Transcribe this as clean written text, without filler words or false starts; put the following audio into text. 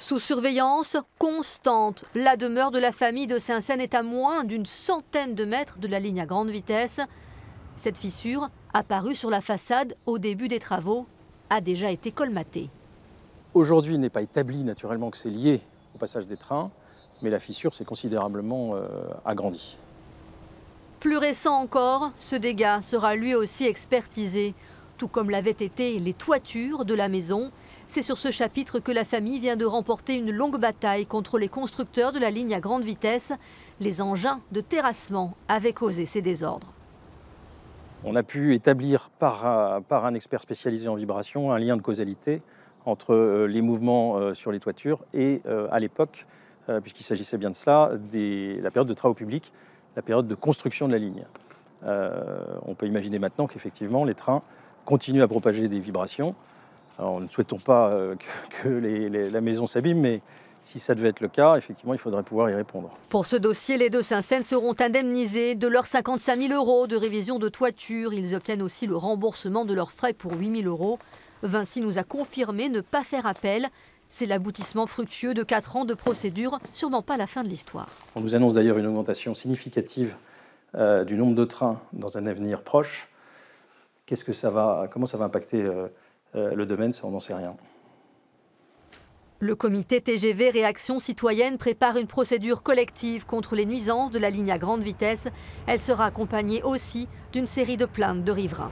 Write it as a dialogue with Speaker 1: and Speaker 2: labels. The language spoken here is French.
Speaker 1: Sous surveillance constante, la demeure de la famille de Saint-Seine est à moins d'une centaine de mètres de la ligne à grande vitesse. Cette fissure, apparue sur la façade au début des travaux, a déjà été colmatée.
Speaker 2: Aujourd'hui, il n'est pas établi naturellement que c'est lié au passage des trains, mais la fissure s'est considérablement agrandie.
Speaker 1: Plus récent encore, ce dégât sera lui aussi expertisé, tout comme l'avaient été les toitures de la maison. C'est sur ce chapitre que la famille vient de remporter une longue bataille contre les constructeurs de la ligne à grande vitesse. Les engins de terrassement avaient causé ces désordres.
Speaker 2: On a pu établir par un expert spécialisé en vibration un lien de causalité entre les mouvements sur les toitures et, à l'époque, puisqu'il s'agissait bien de cela, la période de travaux publics, la période de construction de la ligne. On peut imaginer maintenant qu'effectivement les trains continuent à propager des vibrations. Alors, nous ne souhaitons pas que la maison s'abîme, mais si ça devait être le cas, effectivement, il faudrait pouvoir y répondre.
Speaker 1: Pour ce dossier, les deux Saint-Seine seront indemnisés de leurs 55 000 € de révision de toiture. Ils obtiennent aussi le remboursement de leurs frais pour 8 000 €. Vinci nous a confirmé ne pas faire appel. C'est l'aboutissement fructueux de 4 ans de procédure, sûrement pas la fin de l'histoire.
Speaker 2: On nous annonce d'ailleurs une augmentation significative du nombre de trains dans un avenir proche. Comment ça va impacter le domaine, ça, on n'en sait rien.
Speaker 1: Le comité TGV Réaction Citoyenne prépare une procédure collective contre les nuisances de la ligne à grande vitesse. Elle sera accompagnée aussi d'une série de plaintes de riverains.